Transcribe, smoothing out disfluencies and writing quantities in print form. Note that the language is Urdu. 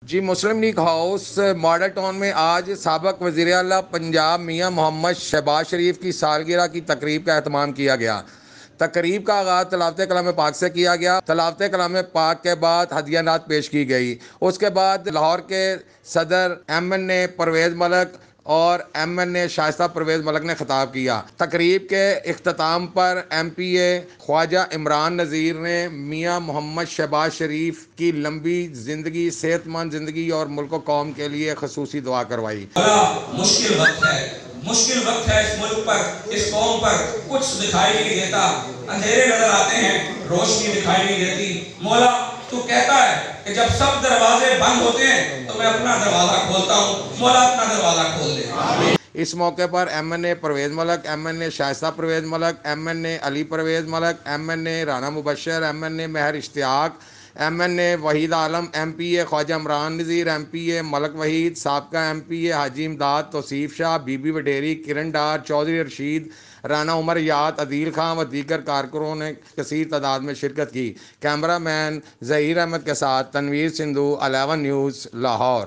جی، مسلم لیگ ہاؤس ماڈل ٹاؤن میں آج سابق وزیر اعلیٰ پنجاب میاں محمد شہباز شریف کی سالگرہ کی تقریب کا اہتمام کیا گیا۔ تقریب کا آغاز تلاوت کلام پاک سے کیا گیا۔ تلاوت کلام پاک کے بعد ہدیہ نعت پیش کی گئی۔ اس کے بعد لاہور کے صدر ایم این اے پرویز ملک اور ایم این اے شائستہ پرویز ملک نے خطاب کیا۔ تقریب کے اختتام پر ایم پی اے خواجہ عمران نذیر نے میاں محمد شہباز شریف کی لمبی زندگی، صحت مند زندگی اور ملک و قوم کے لیے خصوصی دعا کروائی۔ بڑا مشکل وقت ہے اس ملک پر، اس قوم پر۔ کچھ دکھائی نہیں دیتا، اندھیرے نظر آتے ہیں، روشنی دکھائی نہیں دیتی۔ مولا تو کہتا ہے کہ جب سب دروازے بند ہوتے ہیں تو میں اپنا دروازہ کھولتا ہوں۔ مولا اپنا دروازہ کھول دے۔ اس موقع پر ایم این اے پرویز ملک، ایم این اے شائستہ پرویز ملک، ایم این اے علی پرویز ملک، ایم این اے رانا مبشر، ایم این اے مہر اشتیاق، ایم این اے وحید عالم، ایم پی اے خواجہ عمران نذیر، ایم پی اے ملک وحید، سابقہ ایم پی اے حاجی امداد توصیف شاہ، بی بی وڈیری، کرن ڈار، چودھری رشید، رانا عمر یاد، عدیل خان و دیگر کارکنوں نے کثیر تعداد میں شرکت کی۔ کیمرہ مین ظہیر احمد کے ساتھ تنویر سندھو، 11 نیوز، لاہور۔